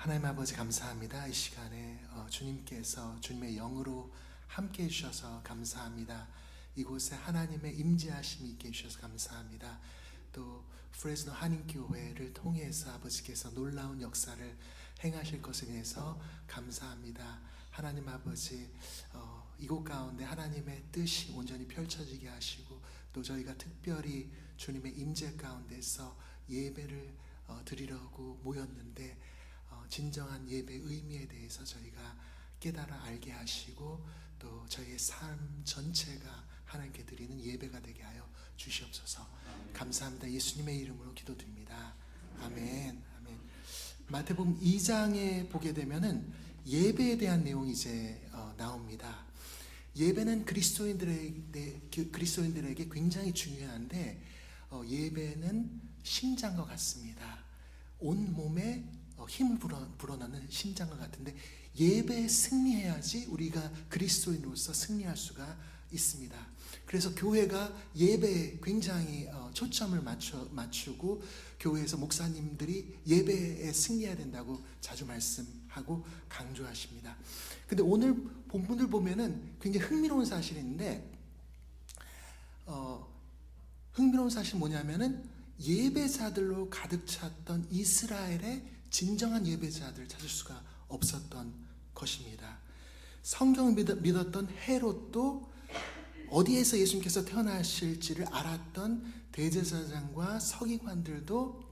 하나님 아버지 감사합니다. 이 시간에 주님께서 주님의 영으로 함께 해주셔서 감사합니다. 이곳에 하나님의 임재하심이 있게 해주셔서 감사합니다. 또 프레즈노 한인교회를 통해서 아버지께서 놀라운 역사를 행하실 것에 대해서 감사합니다. 하나님 아버지, 이곳 가운데 하나님의 뜻이 온전히 펼쳐지게 하시고 또 저희가 특별히 주님의 임재 가운데서 예배를 드리려고 모였는데 진정한 예배의 의미에 대해서 저희가 깨달아 알게 하시고 또 저희의 삶 전체가 하나님께 드리는 예배가 되게 하여 주시옵소서. 감사합니다. 예수님의 이름으로 기도드립니다. 아멘. 아멘. 마태복음 2장에 보게 되면은 예배에 대한 내용이 이제 나옵니다. 예배는 그리스도인들에게 굉장히 중요한데 예배는 심장과 같습니다. 온 몸에 힘을 불어넣는 심장과 같은데 예배에 승리해야지 우리가 그리스도인으로서 승리할 수가 있습니다. 그래서 교회가 예배에 굉장히 초점을 맞추고 교회에서 목사님들이 예배에 승리해야 된다고 자주 말씀하고 강조하십니다. 근데 오늘 본문을 보면은 굉장히 흥미로운 사실인데 흥미로운 사실이 뭐냐면은 예배자들로 가득 찼던 이스라엘의 진정한 예배자들을 찾을 수가 없었던 것입니다. 성경을 믿었던 헤롯도 어디에서 예수님께서 태어나실지를 알았던 대제사장과 서기관들도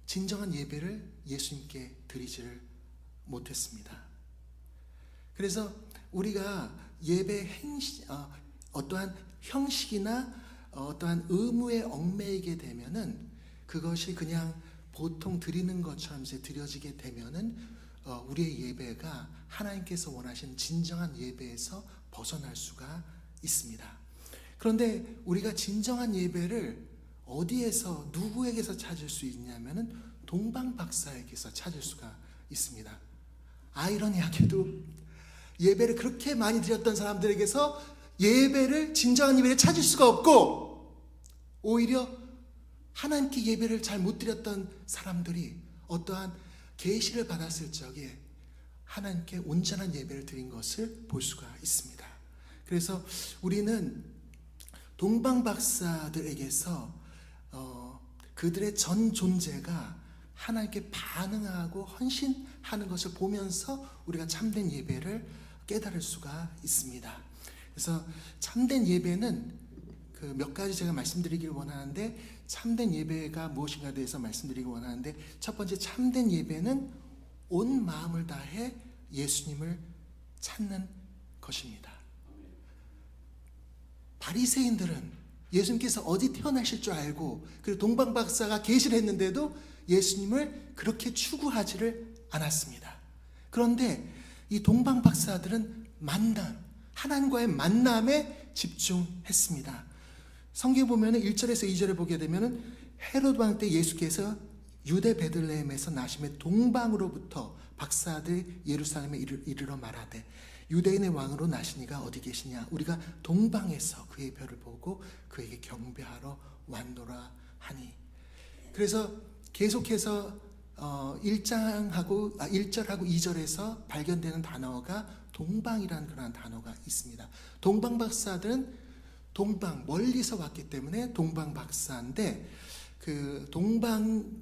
진정한 예배를 예수님께 드리지를 못했습니다. 그래서 우리가 예배 어떠한 형식이나 어떠한 의무에 얽매이게 되면은 그것이 그냥 보통 드리는 것처럼 이제 드려지게 되면은 우리의 예배가 하나님께서 원하시는 진정한 예배에서 벗어날 수가 있습니다. 그런데 우리가 진정한 예배를 어디에서 누구에게서 찾을 수 있냐면은 동방박사에게서 찾을 수가 있습니다. 아이러니하게도 예배를 그렇게 많이 드렸던 사람들에게서 진정한 예배를 찾을 수가 없고 오히려 하나님께 예배를 잘 못 드렸던 사람들이 어떠한 계시를 받았을 적에 하나님께 온전한 예배를 드린 것을 볼 수가 있습니다. 그래서 우리는 동방박사들에게서 그들의 전 존재가 하나님께 반응하고 헌신하는 것을 보면서 우리가 참된 예배를 깨달을 수가 있습니다. 그래서 참된 예배는 그 몇 가지 제가 말씀드리길 원하는데 참된 예배가 무엇인가에 대해서 말씀드리길 원하는데 첫 번째 참된 예배는 온 마음을 다해 예수님을 찾는 것입니다. 바리새인들은 예수님께서 어디 태어나실 줄 알고 그리고 동방박사가 계시를 했는데도 예수님을 그렇게 추구하지를 않았습니다. 그런데 이 동방박사들은 하나님과의 만남에 집중했습니다. 성경에 보면 1절에서 2절에 보게 되면 헤롯 왕 때 예수께서 유대 베들레헴에서 나심에 동방으로부터 박사들 예루살렘에 이르러 말하되 유대인의 왕으로 나시니가 어디 계시냐 우리가 동방에서 그의 별을 보고 그에게 경배하러 왔노라 하니. 그래서 계속해서 1절하고 2절에서 발견되는 단어가 동방이라는 그런 단어가 있습니다. 동방박사들은 멀리서 왔기 때문에 동방박사인데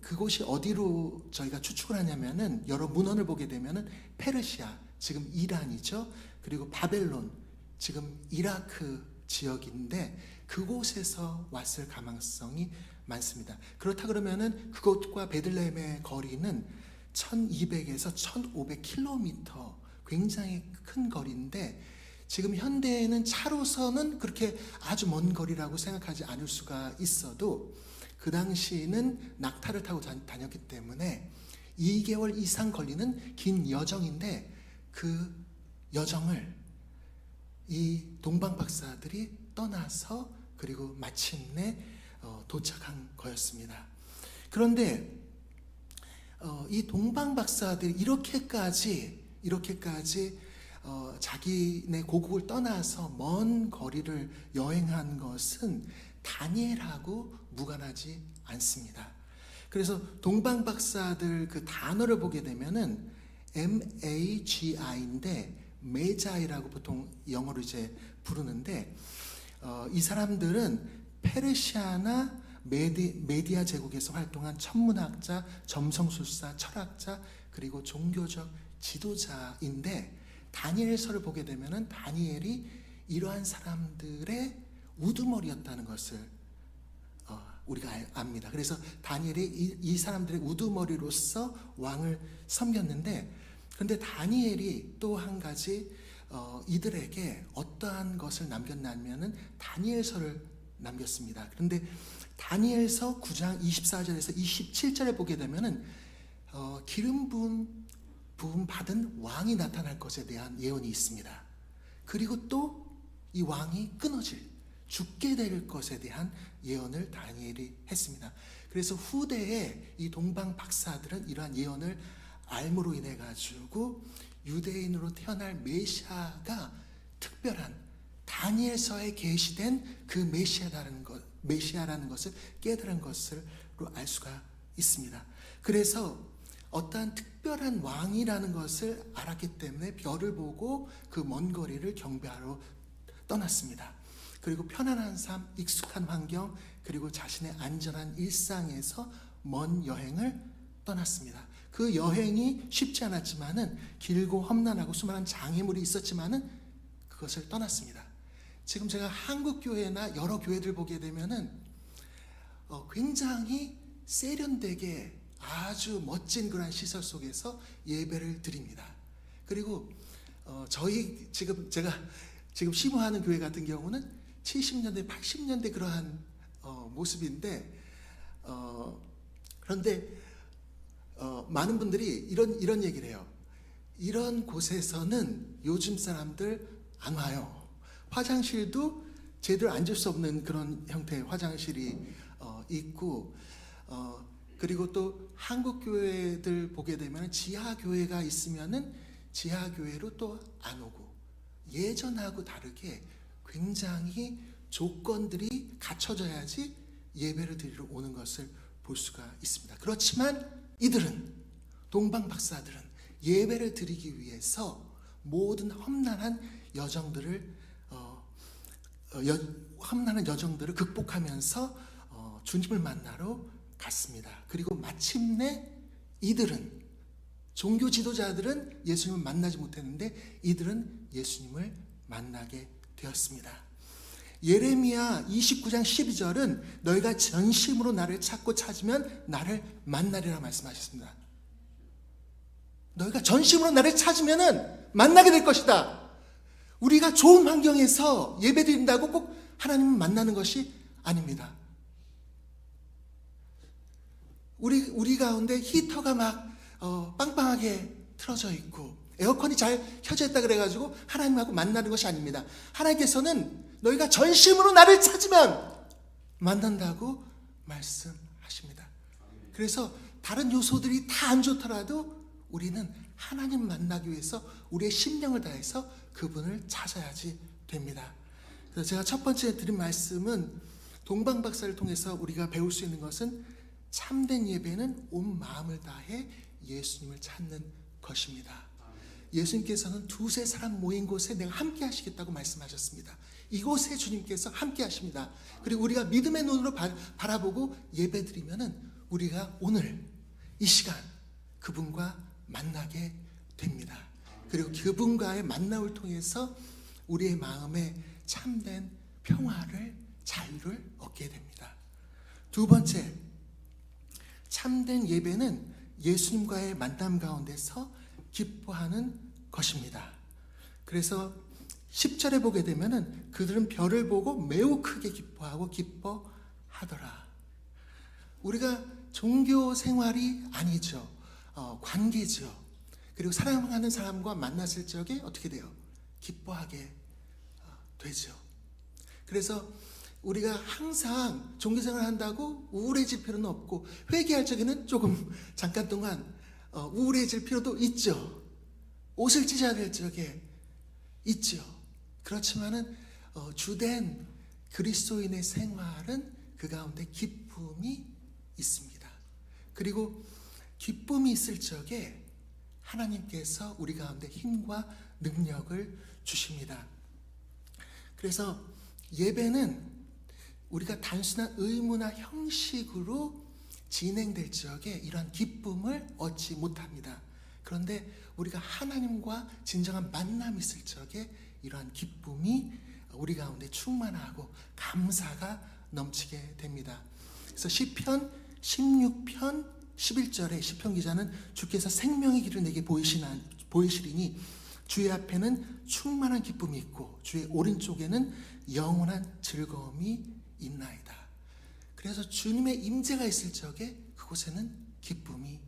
그곳이 어디로 저희가 추측을 하냐면은 여러 문헌을 보게 되면은 페르시아, 지금 이란이죠. 그리고 바벨론, 지금 이라크 지역인데 그곳에서 왔을 가능성이 많습니다. 그렇다 그러면은 그곳과 베들레헴의 거리는 1200에서 1500km, 굉장히 큰 거리인데 지금 현대에는 차로서는 그렇게 아주 먼 거리라고 생각하지 않을 수가 있어도 그 당시에는 낙타를 타고 다녔기 때문에 2개월 이상 걸리는 긴 여정인데 그 여정을 이 동방박사들이 떠나서 그리고 마침내 도착한 거였습니다. 그런데 이 동방박사들이 이렇게까지 자기네 고국을 떠나서 먼 거리를 여행한 것은 다니엘하고 무관하지 않습니다. 그래서 동방 박사들 그 단어를 보게 되면은 MAGI인데 메자이라고 보통 영어로 이제 부르는데 이 사람들은 페르시아나 메디아 제국에서 활동한 천문학자, 점성술사, 철학자 그리고 종교적 지도자인데 다니엘서를 보게 되면은 다니엘이 이러한 사람들의 우두머리였다는 것을 우리가 압니다. 그래서 다니엘이 이 사람들의 우두머리로서 왕을 섬겼는데, 그런데 다니엘이 또 한 가지 이들에게 어떠한 것을 남겼냐면은 다니엘서를 남겼습니다. 그런데 다니엘서 9장 24절에서 27절에 보게 되면은 기름 부음 받은 왕이 나타날 것에 대한 예언이 있습니다. 그리고 또 이 왕이 끊어질, 죽게 될 것에 대한 예언을 다니엘이 했습니다. 그래서 후대에 이 동방 박사들은 이러한 예언을 알므로 인해 가지고 유대인으로 태어날 메시아가 특별한 다니엘서에 계시된 그 메시아라는 것을 깨달은 것으로 알 수가 있습니다. 그래서 어떠한 특별한 왕이라는 것을 알았기 때문에 별을 보고 그 먼 거리를 경배하러 떠났습니다. 그리고 편안한 삶, 익숙한 환경, 그리고 자신의 안전한 일상에서 먼 여행을 떠났습니다. 그 여행이 쉽지 않았지만은 길고 험난하고 수많은 장애물이 있었지만은 그것을 떠났습니다. 지금 제가 한국 교회나 여러 교회들 보게 되면은 굉장히 세련되게 아주 멋진 그런 시설 속에서 예배를 드립니다. 그리고 저희 제가 지금 심호하는 교회 같은 경우는 70년대, 80년대 그러한 모습인데 그런데 많은 분들이 이런 얘기를 해요. 이런 곳에서는 요즘 사람들 안 와요. 화장실도 제대로 앉을 수 없는 그런 형태의 화장실이 있고 그리고 또 한국 교회들 보게 되면 지하 교회가 있으면은 지하 교회로 또 안 오고 예전하고 다르게 굉장히 조건들이 갖춰져야지 예배를 드리러 오는 것을 볼 수가 있습니다. 그렇지만 이들은 동방 박사들은 예배를 드리기 위해서 모든 험난한 여정들을 극복하면서 주님을 만나러 갔습니다. 그리고 마침내 이들은 종교 지도자들은 예수님을 만나지 못했는데 이들은 예수님을 만나게 되었습니다. 예레미야 29장 12절은 너희가 전심으로 나를 찾으면 나를 만나리라 말씀하셨습니다. 너희가 전심으로 나를 찾으면 만나게 될 것이다. 우리가 좋은 환경에서 예배드린다고 꼭 하나님을 만나는 것이 아닙니다. 우리 가운데 히터가 막 빵빵하게 틀어져 있고 에어컨이 잘 켜져 있다 그래가지고 하나님하고 만나는 것이 아닙니다. 하나님께서는 너희가 전심으로 나를 찾으면 만난다고 말씀하십니다. 그래서 다른 요소들이 다 안 좋더라도 우리는 하나님 만나기 위해서 우리의 심령을 다해서 그분을 찾아야지 됩니다. 그래서 제가 첫 번째 드린 말씀은 동방 박사를 통해서 우리가 배울 수 있는 것은 참된 예배는 온 마음을 다해 예수님을 찾는 것입니다. 예수님께서는 두세 사람 모인 곳에 내가 함께 하시겠다고 말씀하셨습니다. 이곳에 주님께서 함께 하십니다. 그리고 우리가 믿음의 눈으로 바라보고 예배드리면은 우리가 오늘 이 시간 그분과 만나게 됩니다. 그리고 그분과의 만남을 통해서 우리의 마음에 참된 평화를, 자유를 얻게 됩니다. 두 번째, 참된 예배는 예수님과의 만남 가운데서 기뻐하는 것입니다. 그래서 10절에 보게 되면은 그들은 별을 보고 매우 크게 기뻐하고 기뻐하더라. 우리가 종교 생활이 아니죠. 관계죠. 그리고 사랑하는 사람과 만났을 적에 어떻게 돼요? 기뻐하게 되죠. 그래서 우리가 항상 종교생활을 한다고 우울해질 필요는 없고 회개할 적에는 조금 잠깐 동안 우울해질 필요도 있죠. 옷을 찢어야 될 적에 있죠. 그렇지만은 주된 그리스도인의 생활은 그 가운데 기쁨이 있습니다. 그리고 기쁨이 있을 적에 하나님께서 우리 가운데 힘과 능력을 주십니다. 그래서 예배는 우리가 단순한 의무나 형식으로 진행될 적에 이러한 기쁨을 얻지 못합니다. 그런데 우리가 하나님과 진정한 만남이 있을 적에 이러한 기쁨이 우리 가운데 충만하고 감사가 넘치게 됩니다. 그래서 시편 16편 11절에 시편 기자는 주께서 생명의 길을 내게 보이시리니 주의 앞에는 충만한 기쁨이 있고 주의 오른쪽에는 영원한 즐거움이 있나이다. 그래서 주님의 임재가 있을 적에 그곳에는 기쁨이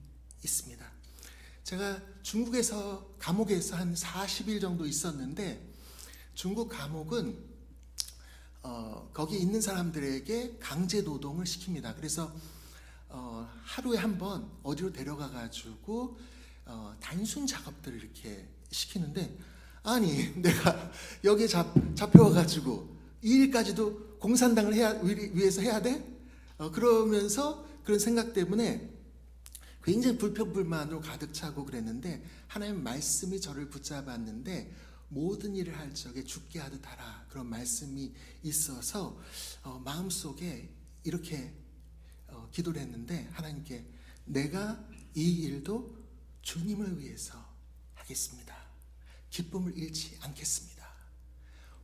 있습니다. 제가 중국에서 감옥에서 한 40일 정도 있었는데 중국 감옥은 거기 있는 사람들에게 강제 노동을 시킵니다. 그래서 하루에 한 번 어디로 데려가 가지고 단순 작업들을 이렇게 시키는데, 아니 내가 여기에 잡혀와 가지고 이 일까지도 공산당을 위해서 해야 돼? 그러면서 그런 생각 때문에 굉장히 불평불만으로 가득 차고 그랬는데, 하나님의 말씀이 저를 붙잡았는데 모든 일을 할 적에 죽게 하듯 하라, 그런 말씀이 있어서 마음속에 이렇게 기도를 했는데, 하나님께 내가 이 일도 주님을 위해서 하겠습니다. 기쁨을 잃지 않겠습니다.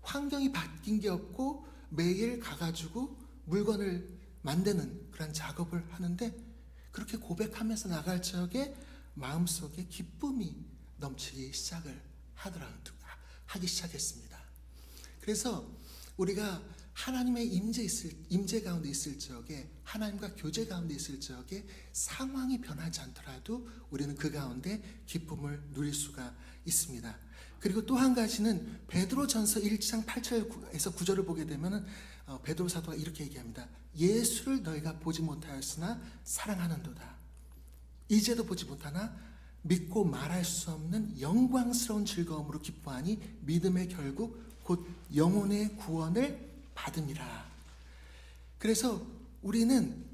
환경이 바뀐 게 없고 매일 가가지고 물건을 만드는 그런 작업을 하는데, 그렇게 고백하면서 나갈 적에 마음속에 기쁨이 넘치기 하기 시작했습니다. 그래서 우리가 하나님의 임재 가운데 있을 적에, 하나님과 교제 가운데 있을 적에 상황이 변하지 않더라도 우리는 그 가운데 기쁨을 누릴 수가 있습니다. 그리고 또 한 가지는 베드로전서 1장 8절에서 9절을 보게 되면 베드로 사도가 이렇게 얘기합니다. 예수를 너희가 보지 못하였으나 사랑하는도다. 이제도 보지 못하나 믿고 말할 수 없는 영광스러운 즐거움으로 기뻐하니 믿음의 결국 곧 영혼의 구원을 받음이라. 그래서 우리는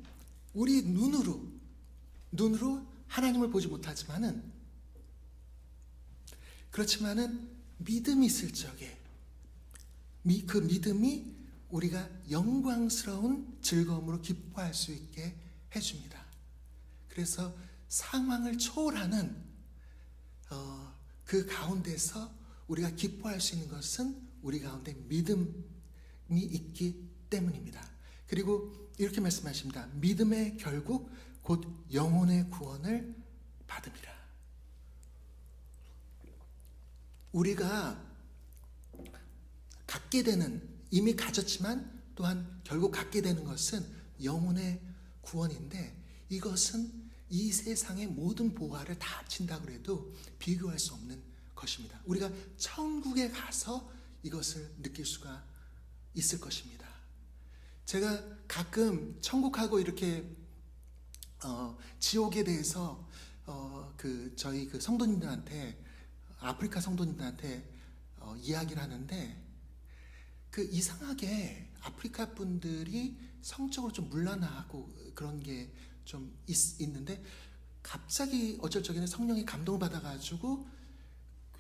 우리 눈으로 하나님을 보지 못하지만은, 그렇지만은 믿음이 있을 적에 그 믿음이 우리가 영광스러운 즐거움으로 기뻐할 수 있게 해줍니다. 그래서 상황을 초월하는 그 가운데서 우리가 기뻐할 수 있는 것은 우리 가운데 믿음이 있기 때문입니다. 그리고 이렇게 말씀하십니다. 믿음의 결국 곧 영혼의 구원을 받음이라. 우리가 갖게 되는, 이미 가졌지만 또한 결국 갖게 되는 것은 영혼의 구원인데, 이것은 이 세상의 모든 보화를 다 합친다고 해도 비교할 수 없는 것입니다. 우리가 천국에 가서 이것을 느낄 수가 있을 것입니다. 제가 가끔 천국하고 이렇게 지옥에 대해서 저희 성도님들한테, 아프리카 성도님들한테 이야기를 하는데, 이상하게 아프리카 분들이 성적으로 좀 문란하고 그런 게 좀 있는데, 갑자기 어쩔 적에는 성령의 감동을 받아가지고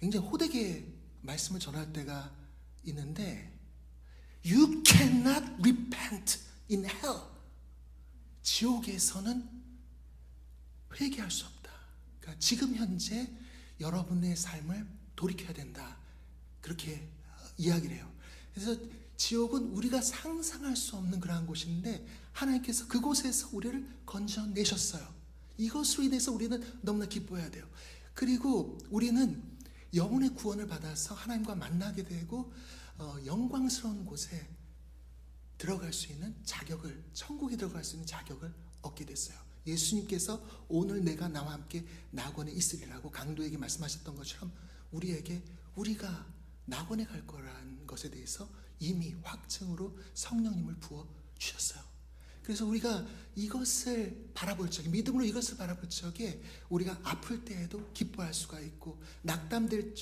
굉장히 호되게 말씀을 전할 때가 있는데, You cannot repent in hell. 지옥에서는 회개할 수 없다. 그러니까 지금 현재 여러분의 삶을 돌이켜야 된다, 그렇게 이야기를 해요. 그래서 지옥은 우리가 상상할 수 없는 그러한 곳인데, 하나님께서 그곳에서 우리를 건져내셨어요. 이것으로 인해서 우리는 너무나 기뻐해야 돼요. 그리고 우리는 영혼의 구원을 받아서 하나님과 만나게 되고 영광스러운 곳에 들어갈 수 있는 자격을, 천국에 들어갈 수 있는 자격을 얻게 됐어요. 예수님께서 오늘 내가 나와 함께 낙원에 있으리라고 강도에게 말씀하셨던 것처럼, 우리가 낙원에 갈 거라는 것에 대해서 이미 확증으로 성령님을 부어 주셨어요. 그래서 우리가 이것을 바라볼 적에, 믿음으로 이것을 바라볼 적에 우리가 아플 때에도 기뻐할 수가 있고, 낙담될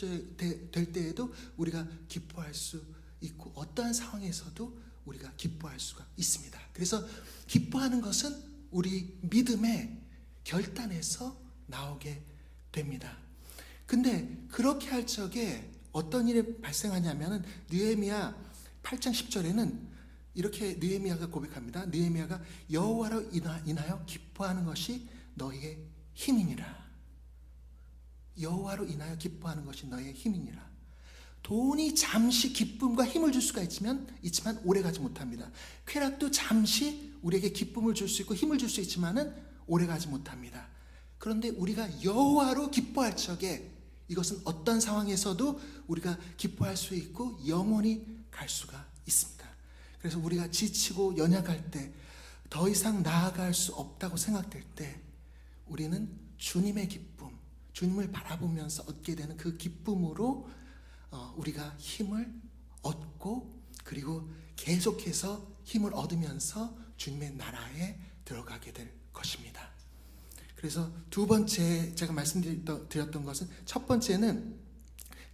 때에도 우리가 기뻐할 수 있고, 어떠한 상황에서도 우리가 기뻐할 수가 있습니다. 그래서 기뻐하는 것은 우리 믿음의 결단해서 나오게 됩니다. 근데 그렇게 할 적에 어떤 일이 발생하냐면은 느헤미야 8장 10절에는 이렇게 느헤미야가 고백합니다. 느헤미야가 여호와로 인하여 기뻐하는 것이 너희의 힘이니라. 여호와로 인하여 기뻐하는 것이 너희의 힘이니라. 돈이 잠시 기쁨과 힘을 줄 수가 있지만 오래가지 못합니다. 쾌락도 잠시 우리에게 기쁨을 줄 수 있고 힘을 줄 수 있지만은 오래가지 못합니다. 그런데 우리가 여호와로 기뻐할 적에 이것은 어떤 상황에서도 우리가 기뻐할 수 있고 영원히 갈 수가 있습니다. 그래서 우리가 지치고 연약할 때, 더 이상 나아갈 수 없다고 생각될 때 우리는 주님의 기쁨, 주님을 바라보면서 얻게 되는 그 기쁨으로 우리가 힘을 얻고, 그리고 계속해서 힘을 얻으면서 주님의 나라에 들어가게 될 것입니다. 그래서 두 번째 제가 말씀드렸던 것은, 첫 번째는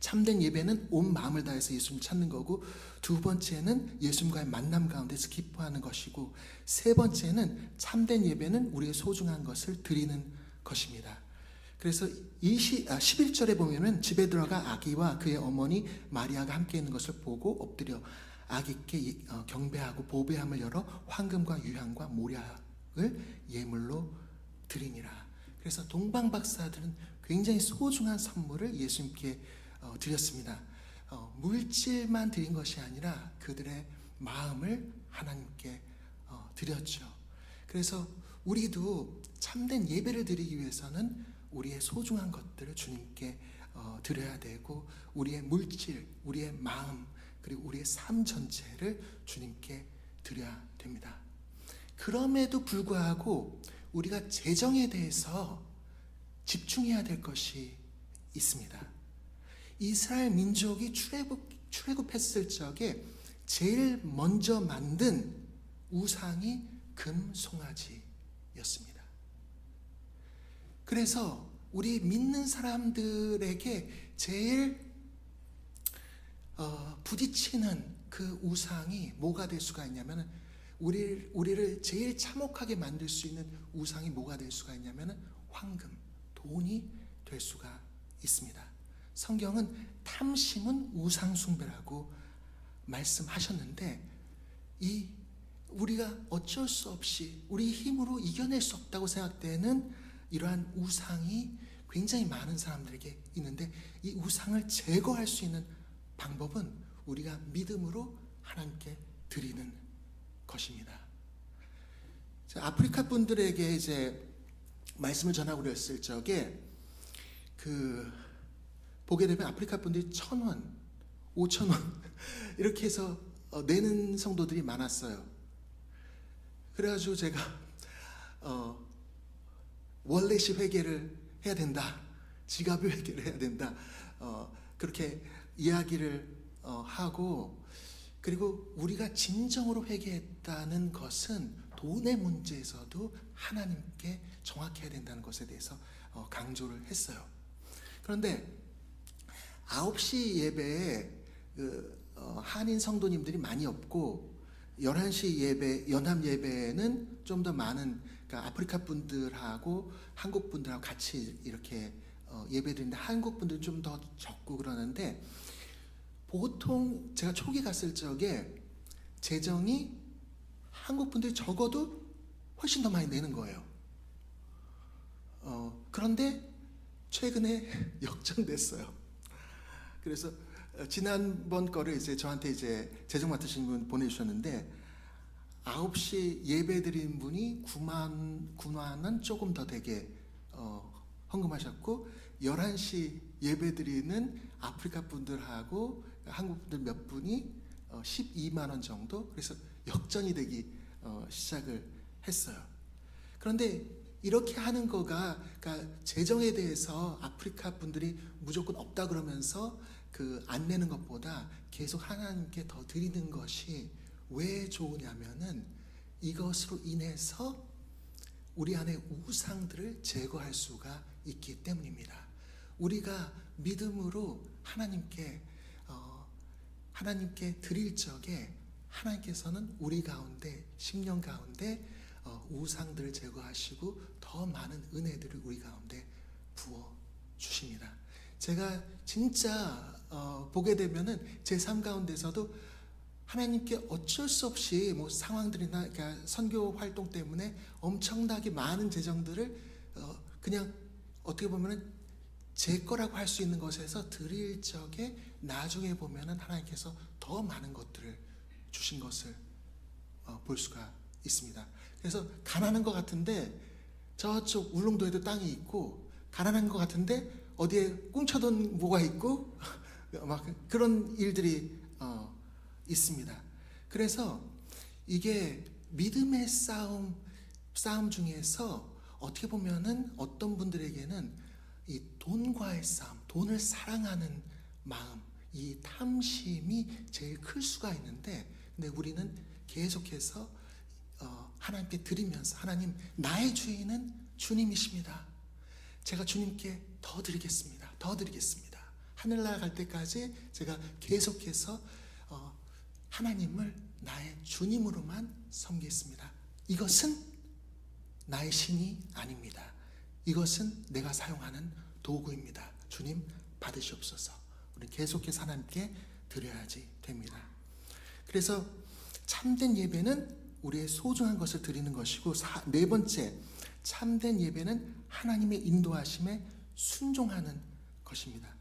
참된 예배는 온 마음을 다해서 예수님을 찾는 거고, 두 번째는 예수님과의 만남 가운데서 기뻐하는 것이고, 세 번째는 참된 예배는 우리의 소중한 것을 드리는 것입니다. 그래서 11절에 보면은 집에 들어가 아기와 그의 어머니 마리아가 함께 있는 것을 보고 엎드려 아기께 경배하고 보배함을 열어 황금과 유향과 모략을 예물로 드리니라. 그래서 동방박사들은 굉장히 소중한 선물을 예수님께 드렸습니다. 물질만 드린 것이 아니라 그들의 마음을 하나님께 드렸죠. 그래서 우리도 참된 예배를 드리기 위해서는 우리의 소중한 것들을 주님께 드려야 되고, 우리의 물질, 우리의 마음, 그리고 우리의 삶 전체를 주님께 드려야 됩니다. 그럼에도 불구하고 우리가 재정에 대해서 집중해야 될 것이 있습니다. 이스라엘 민족이 출애굽했을 적에 제일 먼저 만든 우상이 금 송아지였습니다. 그래서 우리 믿는 사람들에게 제일 부딪히는 그 우상이 뭐가 될 수가 있냐면, 우리를 제일 참혹하게 만들 수 있는 우상이 뭐가 될 수가 있냐면 황금, 돈이 될 수가 있습니다. 성경은 탐심은 우상 숭배라고 말씀하셨는데, 우리가 어쩔 수 없이 우리 힘으로 이겨낼 수 없다고 생각되는 이러한 우상이 굉장히 많은 사람들에게 있는데, 이 우상을 제거할 수 있는 방법은 우리가 믿음으로 하나님께 드리는 것입니다. 아프리카 분들에게 이제 말씀을 전하고 그랬을 적에 보게 되면 아프리카 분들이 1,000원, 5,000원 이렇게 해서 내는 성도들이 많았어요. 그래가지고 제가 월렛이 회개를 해야 된다, 지갑이 회개를 해야 된다, 그렇게 이야기를 하고, 그리고 우리가 진정으로 회개했다는 것은 돈의 문제에서도 하나님께 정확해야 된다는 것에 대해서 강조를 했어요. 그런데 9시 예배에 한인 성도님들이 많이 없고, 11시 예배, 연합 예배는 좀 더 많은, 그러니까 아프리카 분들하고 한국 분들하고 같이 이렇게 예배드리는데, 한국 분들은 좀 더 적고 그러는데, 보통 제가 초기 갔을 적에 재정이 한국 분들이 적어도 훨씬 더 많이 내는 거예요. 그런데 최근에 역전됐어요. 그래서 지난번 거를 이제 저한테 이제 재정 맡으신 분 보내주셨는데, 9시 예배 드린 분이 9만 원 조금 더 되게 헌금하셨고, 11시 예배 드리는 아프리카 분들하고 한국 분들 몇 분이 12만 원 정도, 그래서 역전이 되기 시작을 했어요. 그런데 이렇게 하는 거가, 그러니까 재정에 대해서 아프리카 분들이 무조건 없다 그러면서 안 내는 것보다 계속 하나님께 더 드리는 것이 왜 좋으냐면은, 이것으로 인해서 우리 안에 우상들을 제거할 수가 있기 때문입니다. 우리가 믿음으로 하나님께 드릴 적에 하나님께서는 우리 가운데, 심령 가운데 우상들을 제거하시고 더 많은 은혜들을 우리 가운데 부어 주십니다. 제가 진짜 보게 되면은 제 삶 가운데서도 하나님께 어쩔 수 없이 뭐 상황들이나 그러니까 선교 활동 때문에 엄청나게 많은 재정들을 그냥 어떻게 보면은 제 거라고 할 수 있는 것에서 드릴 적에 나중에 보면은 하나님께서 더 많은 것들을 주신 것을 볼 수가 있습니다. 그래서 가난한 것 같은데 저쪽 울릉도에도 땅이 있고, 가난한 것 같은데 어디에 꽁쳐둔 뭐가 있고 막 그런 일들이 있습니다. 그래서 이게 믿음의 싸움 중에서 어떻게 보면은 어떤 분들에게는 이 돈과의 싸움, 돈을 사랑하는 마음, 이 탐심이 제일 클 수가 있는데, 근데 우리는 계속해서 하나님께 드리면서, 하나님, 나의 주인은 주님이십니다. 제가 주님께 더 드리겠습니다. 더 드리겠습니다. 하늘나라 갈 때까지 제가 계속해서 하나님을 나의 주님으로만 섬기겠습니다. 이것은 나의 신이 아닙니다. 이것은 내가 사용하는 도구입니다. 주님 받으시옵소서. 우리 계속해서 하나님께 드려야지 됩니다. 그래서 참된 예배는 우리의 소중한 것을 드리는 것이고, 네 번째, 참된 예배는 하나님의 인도하심에 순종하는 것입니다.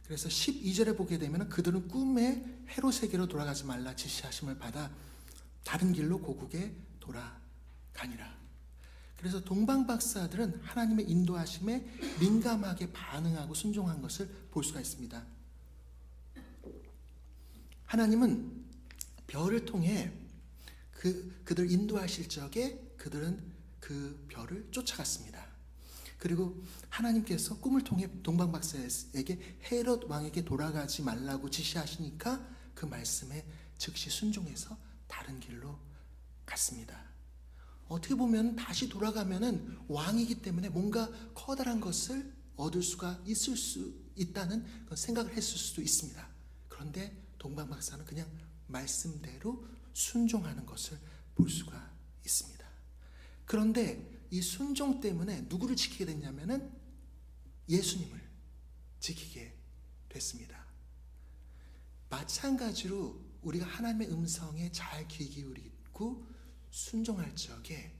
그래서 12절에 보게 되면 그들은 꿈에 헤롯에게로 돌아가지 말라 지시하심을 받아 다른 길로 고국에 돌아가니라. 그래서 동방박사들은 하나님의 인도하심에 민감하게 반응하고 순종한 것을 볼 수가 있습니다. 하나님은 별을 통해 그들 인도하실 적에 그들은 그 별을 쫓아갔습니다. 그리고 하나님께서 꿈을 통해 동방박사에게 헤롯 왕에게 돌아가지 말라고 지시하시니까 그 말씀에 즉시 순종해서 다른 길로 갔습니다. 어떻게 보면 다시 돌아가면은 왕이기 때문에 뭔가 커다란 것을 얻을 수가 있을 수 있다는 그런 생각을 했을 수도 있습니다. 그런데 동방박사는 그냥 말씀대로 순종하는 것을 볼 수가 있습니다. 그런데 이 순종 때문에 누구를 지키게 됐냐면은 예수님을 지키게 됐습니다. 마찬가지로 우리가 하나님의 음성에 잘 귀 기울이고 순종할 적에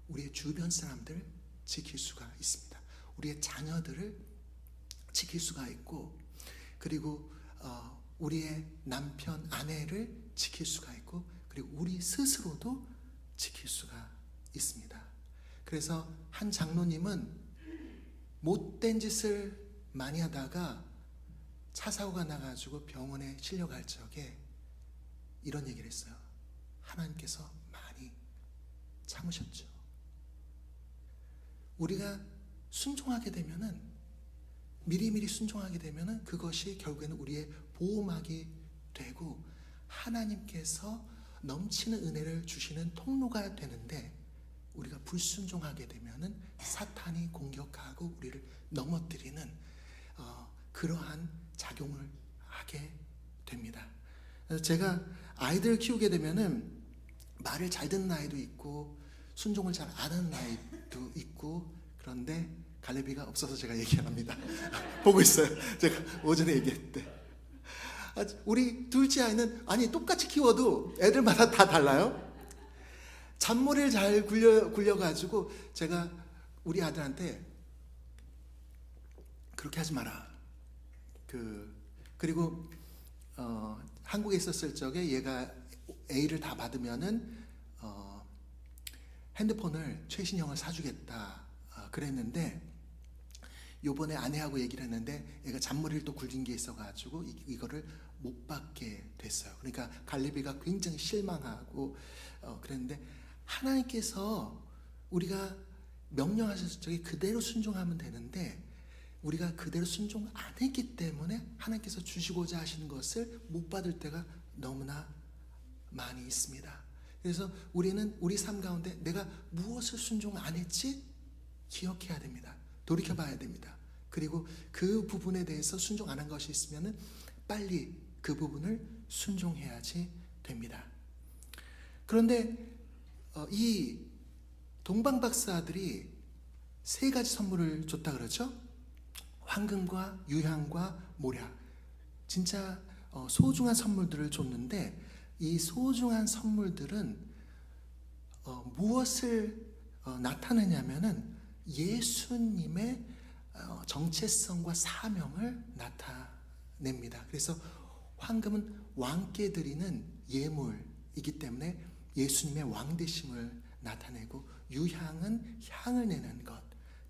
우리의 주변 사람들을 지킬 수가 있습니다. 우리의 자녀들을 지킬 수가 있고, 그리고 우리의 남편, 아내를 지킬 수가 있고, 그리고 우리 스스로도 지킬 수가 있습니다. 그래서 한 장로님은 못된 짓을 많이 하다가 차 사고가 나가지고 병원에 실려갈 적에 이런 얘기를 했어요. 하나님께서 많이 참으셨죠. 우리가 순종하게 되면은, 미리미리 순종하게 되면은 그것이 결국에는 우리의 보호막이 되고 하나님께서 넘치는 은혜를 주시는 통로가 되는데, 우리가 불순종하게 되면은 사탄이 공격하고 우리를 넘어뜨리는 그러한 작용을 하게 됩니다. 그래서 제가 아이들 키우게 되면은 말을 잘 듣는 아이도 있고 순종을 잘 안 하는 아이도 있고, 그런데 갈래비가 없어서 제가 얘기합니다. 보고 있어요. 제가 오전에 얘기했대. 우리 둘째 아이는 아니 똑같이 키워도 애들마다 다 달라요. 잔머리를 잘 굴려가지고 제가 우리 아들한테 그렇게 하지 마라. 그리고 한국에 있었을 적에 얘가 A를 다 받으면은 핸드폰을 최신형을 사주겠다 그랬는데, 요번에 아내하고 얘기를 했는데 얘가 잔머리를 또 굴린 게 있어가지고 이거를 못 받게 됐어요. 그러니까 갈리비가 굉장히 실망하고 그랬는데, 하나님께서 우리가 명령하셨을 적에 그대로 순종하면 되는데 우리가 그대로 순종 안 했기 때문에 하나님께서 주시고자 하시는 것을 못 받을 때가 너무나 많이 있습니다. 그래서 우리는 우리 삶 가운데 내가 무엇을 순종 안 했지? 기억해야 됩니다. 돌이켜봐야 됩니다. 그리고 그 부분에 대해서 순종 안 한 것이 있으면 빨리 그 부분을 순종해야지 됩니다. 그런데 이 동방 박사들이 세 가지 선물을 줬다 그러죠. 황금과 유향과 모략. 진짜 소중한 선물들을 줬는데 이 소중한 선물들은 무엇을 나타내냐면은 예수님의 정체성과 사명을 나타냅니다. 그래서 황금은 왕께 드리는 예물이기 때문에 예수님의 왕되심을 나타내고, 유향은 향을 내는 것,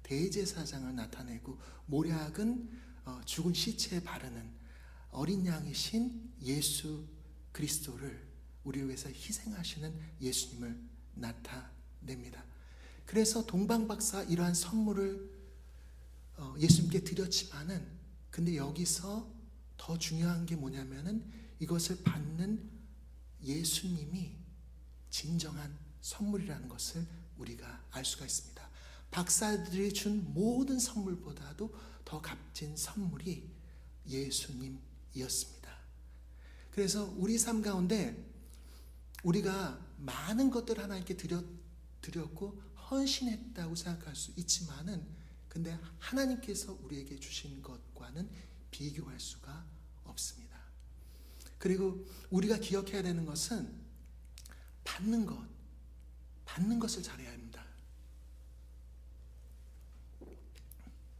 대제사장을 나타내고, 모략은 죽은 시체에 바르는 어린 양이신 예수 그리스도를 우리를 위해서 희생하시는 예수님을 나타냅니다. 그래서 동방박사 이러한 선물을 예수님께 드렸지만은, 근데 여기서 더 중요한 게 뭐냐면은 이것을 받는 예수님이 진정한 선물이라는 것을 우리가 알 수가 있습니다. 박사들이 준 모든 선물보다도 더 값진 선물이 예수님이었습니다. 그래서 우리 삶 가운데 우리가 많은 것들 하나님께 드렸고 헌신했다고 생각할 수 있지만은, 근데 하나님께서 우리에게 주신 것과는 비교할 수가 없습니다. 그리고 우리가 기억해야 되는 것은 받는 것을 잘해야 합니다.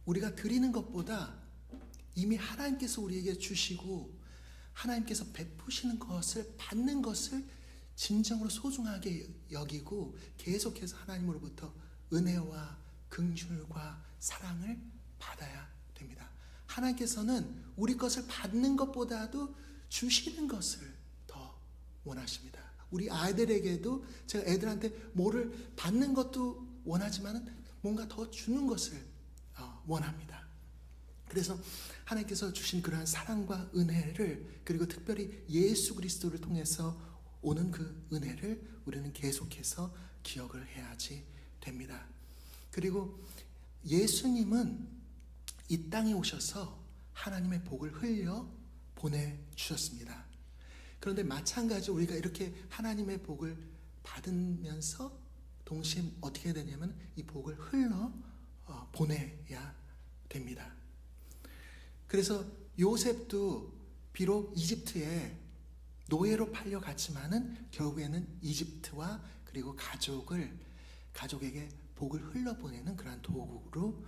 우리가 드리는 것보다 이미 하나님께서 우리에게 주시고 하나님께서 베푸시는 것을, 받는 것을 진정으로 소중하게 여기고 계속해서 하나님으로부터 은혜와 긍휼과 사랑을 받아야 됩니다. 하나님께서는 우리 것을 받는 것보다도 주시는 것을 더 원하십니다. 우리 아이들에게도 제가 애들한테 뭐를 받는 것도 원하지만 뭔가 더 주는 것을 원합니다. 그래서 하나님께서 주신 그러한 사랑과 은혜를, 그리고 특별히 예수 그리스도를 통해서 오는 그 은혜를 우리는 계속해서 기억을 해야지 됩니다. 그리고 예수님은 이 땅에 오셔서 하나님의 복을 흘려 보내주셨습니다. 그런데 마찬가지로 우리가 이렇게 하나님의 복을 받으면서 동시에 어떻게 해야 되냐면 이 복을 흘러 보내야 됩니다. 그래서 요셉도 비록 이집트에 노예로 팔려갔지만은 결국에는 이집트와 그리고 가족에게 복을 흘러보내는 그러한 도구로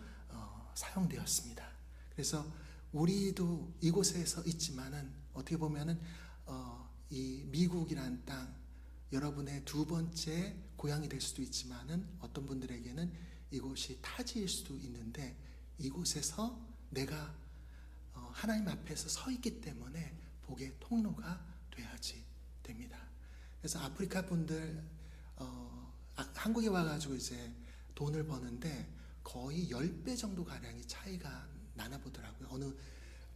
사용되었습니다. 그래서 우리도 이곳에서 있지만은 어떻게 보면은 이 미국이라는 땅, 여러분의 두 번째 고향이 될 수도 있지만은 어떤 분들에게는 이곳이 타지일 수도 있는데, 이곳에서 내가 하나님 앞에서 서 있기 때문에 복의 통로가 돼야지 됩니다. 그래서 아프리카 분들 한국에 와가지고 이제 돈을 버는데 거의 10배 정도 가량이 차이가 나나 보더라고요. 어느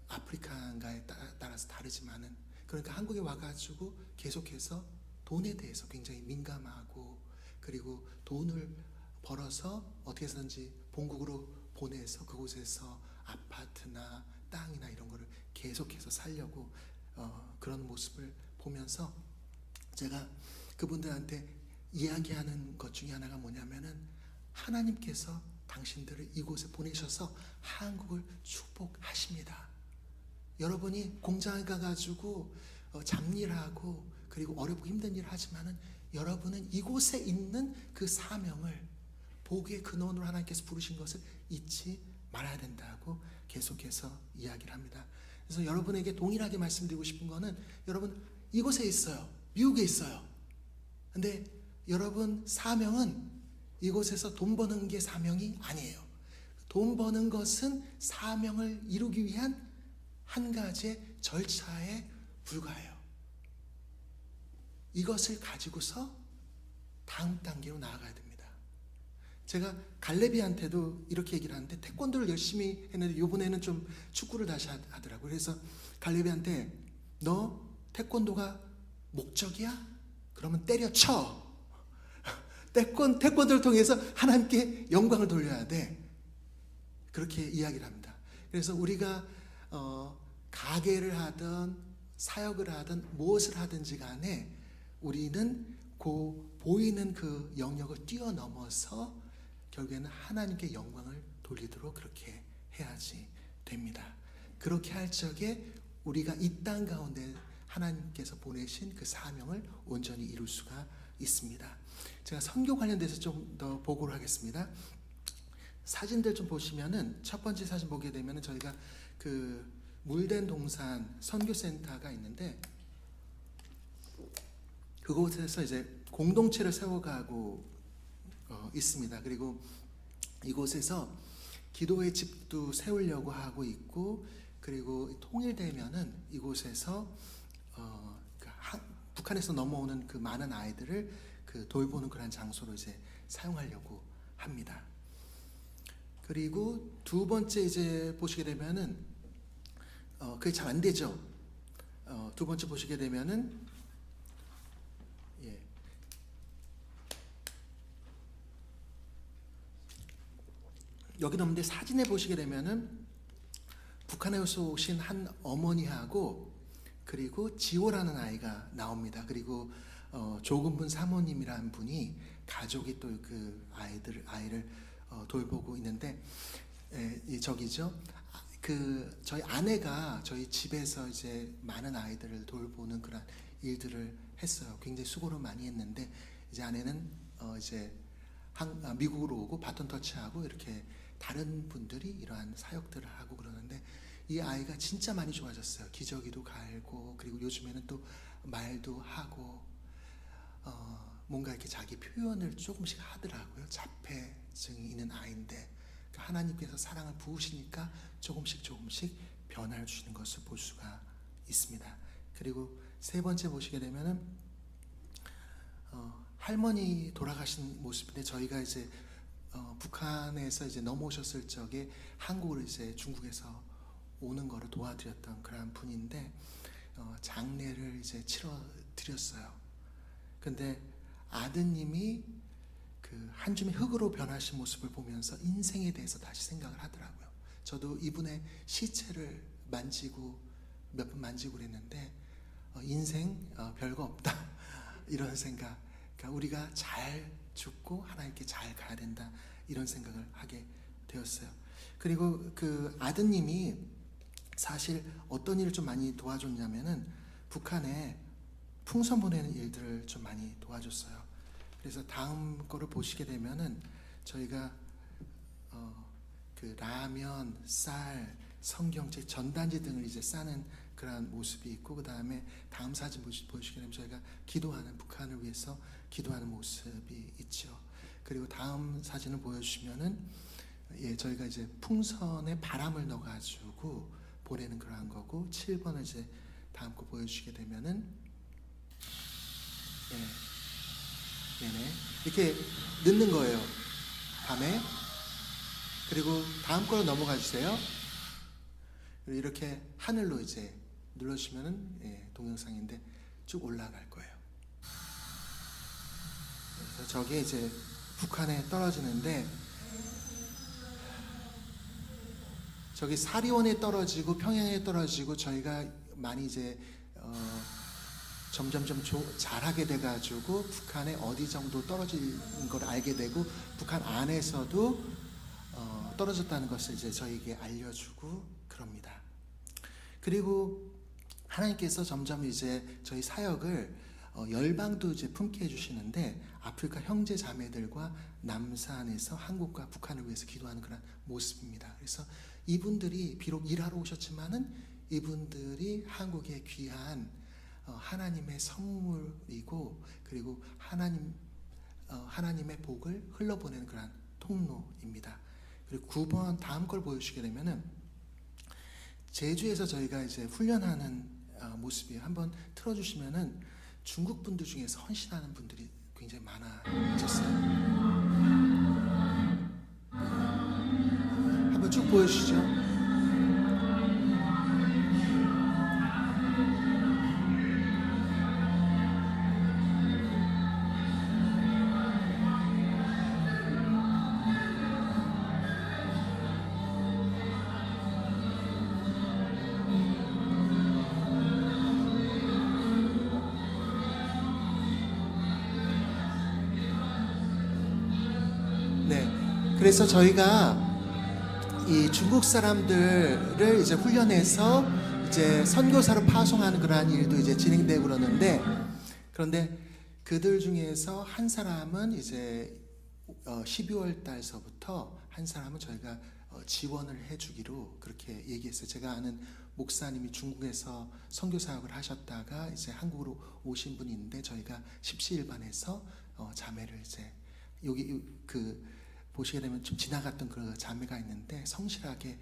아프리카인가에 따라서 다르지만은, 그러니까 한국에 와가지고 계속해서 돈에 대해서 굉장히 민감하고, 그리고 돈을 벌어서 어떻게 해서든지 본국으로 보내서 그곳에서 아파트나 땅이나 이런 거를 계속해서 살려고 그런 모습을 보면서 제가 그분들한테 이야기하는 것 중에 하나가 뭐냐면은, 하나님께서 당신들을 이곳에 보내셔서 한국을 축복하십니다. 여러분이 공장에 가가지고 잡일하고 그리고 어렵고 힘든 일을 하지만은 여러분은 이곳에 있는 그 사명을, 복의 근원으로 하나님께서 부르신 것을 잊지 말아야 된다고 계속해서 이야기를 합니다. 그래서 여러분에게 동일하게 말씀드리고 싶은 거는, 여러분 이곳에 있어요. 미국에 있어요. 근데 여러분 사명은 이곳에서 돈 버는 게 사명이 아니에요. 돈 버는 것은 사명을 이루기 위한 한 가지의 절차에 불과해요. 이것을 가지고서 다음 단계로 나아가야 됩니다. 제가 갈레비한테도 이렇게 얘기를 하는데, 태권도를 열심히 했는데 이번에는 좀 축구를 다시 하더라고요. 그래서 갈레비한테 너 태권도가 목적이야? 그러면 때려쳐. 태권도를 통해서 하나님께 영광을 돌려야 돼. 그렇게 이야기를 합니다. 그래서 우리가 가게를 하든 사역을 하든 무엇을 하든지 간에 우리는 그 보이는 그 영역을 뛰어넘어서 결국에는 하나님께 영광을 돌리도록 그렇게 해야지 됩니다. 그렇게 할 적에 우리가 이 땅 가운데 하나님께서 보내신 그 사명을 온전히 이룰 수가 있습니다. 제가 선교 관련돼서 좀 더 보고를 하겠습니다. 사진들 좀 보시면은 첫 번째 사진 보게 되면은 저희가 그 물된 동산 선교센터가 있는데 그곳에서 이제 공동체를 세워가고 있습니다. 그리고 이곳에서 기도의 집도 세우려고 하고 있고, 그리고 통일되면은 이곳에서 북한에서 넘어오는 그 많은 아이들을 그 돌보는 그런 장소로 이제 사용하려고 합니다. 그리고 두 번째 이제 보시게 되면은 그게 잘 안 되죠. 두 번째 보시게 되면은 여기 넘는데 사진에 보시게 되면은 북한에서 오신 한 어머니하고 그리고 지호라는 아이가 나옵니다. 그리고 조금분 사모님이라는 분이 가족이 또 그 아이를 돌보고 있는데 저기죠. 그 저희 아내가 저희 집에서 이제 많은 아이들을 돌보는 그런 일들을 했어요. 굉장히 수고를 많이 했는데 이제 아내는 이제 미국으로 오고 바톤 터치하고 이렇게 다른 분들이 이러한 사역들을 하고 그러는데 이 아이가 진짜 많이 좋아졌어요. 기저귀도 갈고 그리고 요즘에는 또 말도 하고 뭔가 이렇게 자기 표현을 조금씩 하더라고요. 자폐증이 있는 아이인데 하나님께서 사랑을 부으시니까 조금씩 변화를 주시는 것을 볼 수가 있습니다. 그리고 세 번째 보시게 되면은 할머니 돌아가신 모습인데 저희가 이제 북한에서 이제 넘어오셨을 적에 한국으로 이제 중국에서 오는 거를 도와드렸던 그런 분인데 장례를 이제 치러 드렸어요. 근데 아드님이 그 한 줌의 흙으로 변하신 모습을 보면서 인생에 대해서 다시 생각을 하더라고요. 저도 이분의 시체를 만지고 몇 번 만지고 그랬는데 인생 별거 없다 이런 생각. 그러니까 우리가 잘 죽고 하나님께 잘 가야 된다 이런 생각을 하게 되었어요. 그리고 그 아드님이 사실 어떤 일을 좀 많이 도와줬냐면은 북한에 풍선 보내는 일들을 좀 많이 도와줬어요. 그래서 다음 거를 보시게 되면은 저희가 그 라면, 쌀, 성경책, 전단지 등을 이제 싸는 그런 모습이 있고 그 다음에 다음 사진 보시게 되면 저희가 기도하는 북한을 위해서 기도하는 모습이 있죠. 그리고 다음 사진을 보여주시면은 저희가 이제 풍선에 바람을 넣어가지고 보내는 그러한 거고 7번을 이제 다음 거 보여주시게 되면은 네네 이렇게 넣는 거예요. 밤에. 그리고 다음 거로 넘어가 주세요. 이렇게 하늘로 이제 눌러주시면은 동영상인데 쭉 올라갈 거예요. 그래서 저게 이제 북한에 떨어지는데 저기 사리원에 떨어지고 평양에 떨어지고 저희가 많이 이제 점점 잘하게 돼가지고 북한에 어디 정도 떨어진 걸 알게 되고 북한 안에서도 떨어졌다는 것을 이제 저희에게 알려주고 그럽니다. 그리고 하나님께서 점점 이제 저희 사역을 열방도 이제 품게 해주시는데 아프리카 형제 자매들과 남산에서 한국과 북한을 위해서 기도하는 그런 모습입니다. 그래서 이분들이 비록 일하러 오셨지만은 이분들이 한국의 귀한 하나님의 선물이고 그리고 하나님의 복을 흘러보내는 그런 통로입니다. 그리고 9번 다음 걸 보여주시게 되면은 제주에서 저희가 이제 훈련하는 모습이에요. 한번 틀어주시면은 중국 분들 중에서 헌신하는 분들이 굉장히 많아졌어요. 한번 쭉 보여주시죠. 그래서 저희가 이 중국 사람들을 이제 훈련해서 이제 선교사로 파송하는 그러한 일도 이제 진행되고 그런데 그들 중에서 한 사람은 이제 12월 달서부터 한 사람은 저희가 지원을 해주기로 그렇게 얘기했어요. 제가 아는 목사님이 중국에서 선교 사역을 하셨다가 이제 한국으로 오신 분이 있는데 저희가 십시일반에서 자매를 이제 여기 그 보시게 되면 좀 지나갔던 그 자매가 있는데 성실하게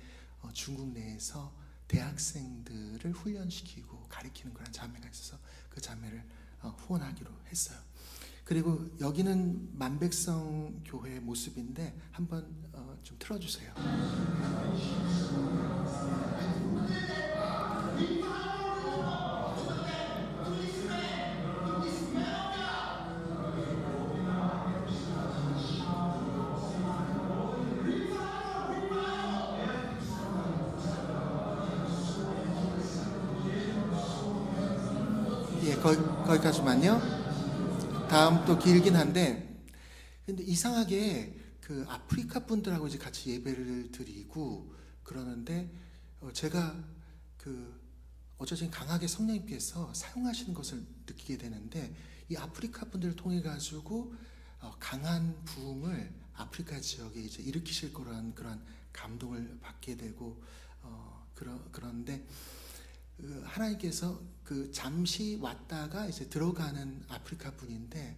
중국 내에서 대학생들을 훈련시키고 가리키는 그런 자매가 있어서 그 자매를 후원하기로 했어요. 그리고 여기는 만백성 교회의 모습인데 한번 좀 틀어주세요. 예, 거기까지만요. 다음 또 길긴 한데, 근데 이상하게 그 아프리카 분들하고 이제 같이 예배를 드리고 그러는데 제가 그 어쩌지 강하게 성령님께서 사용하시는 것을 느끼게 되는데 이 아프리카 분들을 통해 가지고 강한 부흥을 아프리카 지역에 이제 일으키실 거라는 그런 감동을 받게 되고 그런데 하나님께서 그 잠시 왔다가 이제 들어가는 아프리카 분인데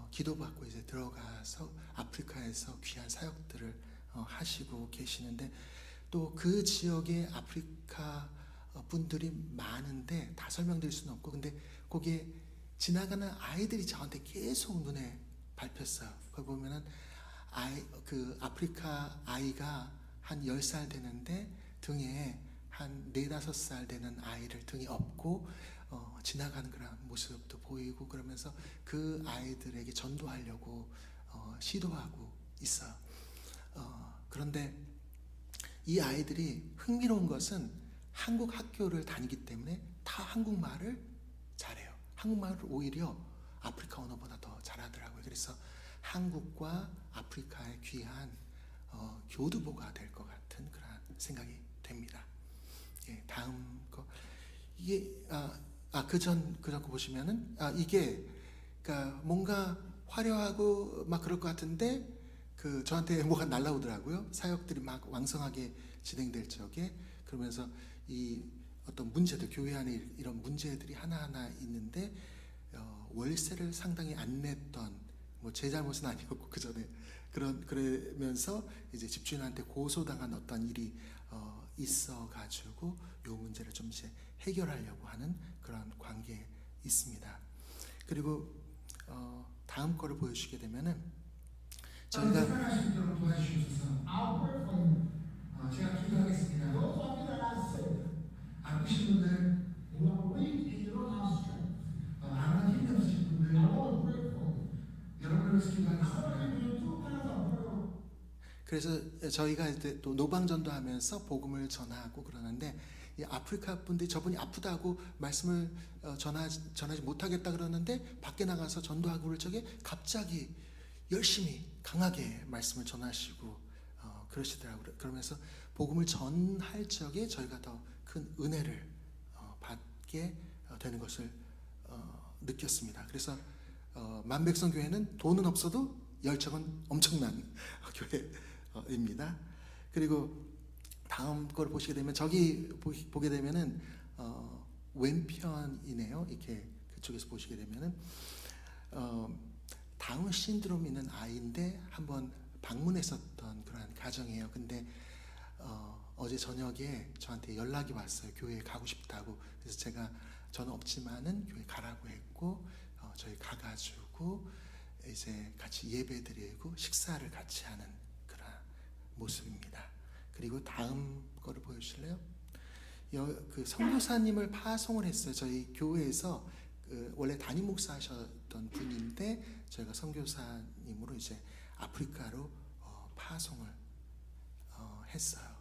기도받고 이제 들어가서 아프리카에서 귀한 사역들을 하시고 계시는데 또 그 지역에 아프리카 분들이 많은데 다 설명드릴 수는 없고 근데 거기에 지나가는 아이들이 저한테 계속 눈에 밟혔어요. 거기 보면은 그 아프리카 아이가 한 10살 되는데 등에 한 4-5살 되는 아이를 등에 업고 지나가는 그런 모습도 보이고 그러면서 그 아이들에게 전도하려고 시도하고 있어요. 그런데 이 아이들이 흥미로운 것은 한국 학교를 다니기 때문에 다 한국말을 잘해요. 한국말을 오히려 아프리카 언어보다 더 잘하더라고요. 그래서 한국과 아프리카의 귀한 교두보가 될 것 같은 그런 생각이 됩니다. 예, 다음 거 이게 그전 거 보시면은 이게 그러니까 뭔가 화려하고 막 그럴 것 같은데 그 저한테 뭐가 날라오더라고요. 사역들이 막 왕성하게 진행될 적에 그러면서 이 어떤 문제들 교회 안에 이런 문제들이 하나하나 있는데 월세를 상당히 안 냈던 뭐 제 잘못은 아니었고 그 전에 그러면서 이제 집주인한테 고소당한 어떤 일이 있어가지고 요 문제를 좀 이제 해결하려고 하는 그런 관계에 있습니다. 그리고 다음 거를 보여주시게 되면은 저희가 제가 기도하겠습니다. 아프신 분들, 아무런 힘이 없으신 분들, 여러분을 위해서 기도하겠습니다. 그래서 저희가 이제 또 노방전도 하면서 복음을 전하고 그러는데 이 아프리카 분들이 저분이 아프다고 말씀을 전하지 못하겠다 그러는데 밖에 나가서 전도하고 그럴 적에 갑자기 열심히 강하게 말씀을 전하시고 그러시더라고요. 그러면서 복음을 전할 적에 저희가 더 큰 은혜를 받게 되는 것을 느꼈습니다. 그래서 만백성 교회는 돈은 없어도 열정은 엄청난 교회입니다. 그리고 다음 걸 보시게 되면 저기 보게 되면은 왼편이네요. 이렇게 그쪽에서 보시게 되면은 다운 신드롬 있는 아이인데 한번 방문했었던 그런 가정이에요. 근데 어제 저녁에 저한테 연락이 왔어요. 교회에 가고 싶다고. 그래서 제가 저는 없지만은 교회 가라고 했고 저희 가가지고 이제 같이 예배드리고 식사를 같이 하는 그런 모습입니다. 그리고 다음 거를 보여주실래요? 그 선교사님을 파송을 했어요. 저희 교회에서 원래 담임 목사 하셨던 분인데 저희가 선교사님으로 이제 아프리카로 파송을 했어요.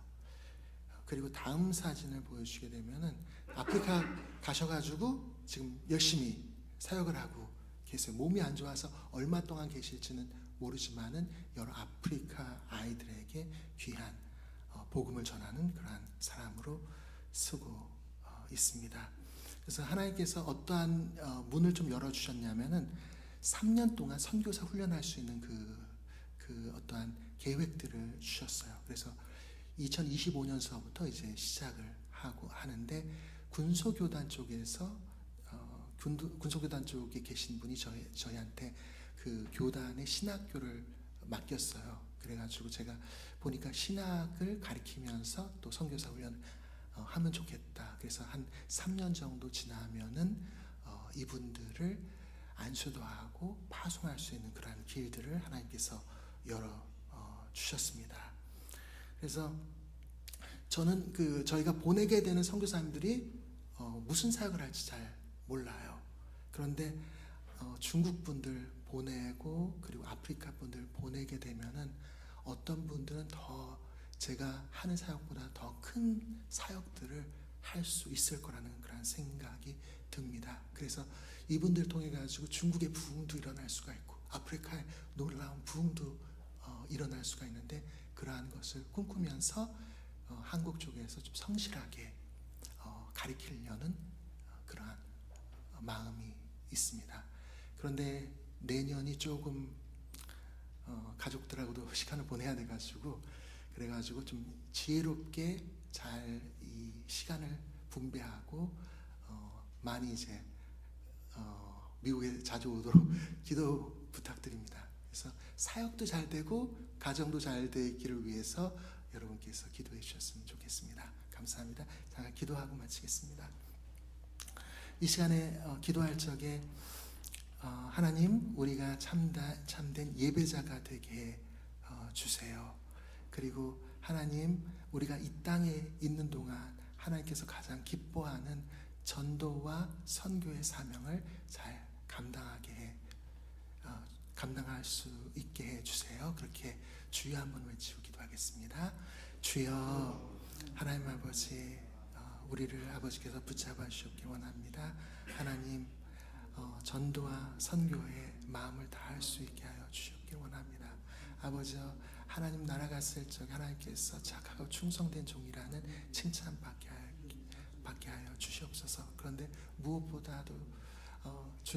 그리고 다음 사진을 보여주게 되면은 아프리카 가셔가지고 지금 열심히 사역을 하고 계세요. 몸이 안 좋아서 얼마 동안 계실지는 모르지만은 여러 아프리카 아이들에게 귀한 복음을 전하는 그러한 사람으로 쓰고 있습니다. 그래서 하나님께서 어떠한 문을 좀 열어주셨냐면은 3년 동안 선교사 훈련할 수 있는 그 어떠한 계획들을 주셨어요. 그래서 2025년서부터 이제 시작을 하는데 군소교단 쪽에서 군소교단 쪽에 계신 분이 저희한테 그 교단의 신학교를 맡겼어요. 그래가지고 제가 보니까 신학을 가르치면서 또 선교사 훈련을 하면 좋겠다. 그래서 한 3년 정도 지나면은 이분들을 안수도 하고 파송할 수 있는 그러한 길들을 하나님께서 열어 주셨습니다. 그래서 저는 저희가 보내게 되는 선교사님들이 무슨 사역을 할지 잘 몰라요. 그런데 중국 분들 보내고 그리고 아프리카 분들 보내게 되면은 어떤 분들은 더 제가 하는 사역보다 더 큰 사역들을 할 수 있을 거라는 그런 생각이 듭니다. 그래서 이분들 통해 가지고 중국의 부흥도 일어날 수가 있고 아프리카의 놀라운 부흥도 일어날 수가 있는데 그러한 것을 꿈꾸면서 한국 쪽에서 좀 성실하게 가리키려는 그러한 마음이 있습니다. 그런데 내년이 조금 가족들하고도 시간을 보내야 돼가지고 그래가지고 좀 지혜롭게 잘 이 시간을 분배하고 많이 이제 미국에 자주 오도록 기도 부탁드립니다. 그래서 사역도 잘 되고 가정도 잘 되기를 위해서 여러분께서 기도해 주셨으면 좋겠습니다. 감사합니다. 자, 기도하고 마치겠습니다. 이 시간에 기도할 적에 하나님 우리가 참된 예배자가 되게 주세요. 그리고 하나님 우리가 이 땅에 있는 동안 하나님께서 가장 기뻐하는 전도와 선교의 사명을 잘 감당할 수 있게 해주세요. 그렇게 주여 한번 외치고 기도하겠습니다. 주여 하나님 아버지 우리를 아버지께서 붙잡아 주셨길 원합니다. 하나님 전도와 선교에 마음을 다할 수 있게 하여 주셨길 원합니다. 아버지 하나님 나라 갔을 적에 하나님께서 착하고 충성된 종이라는 칭찬받게 하여 주시옵소서. 그런데 무엇보다도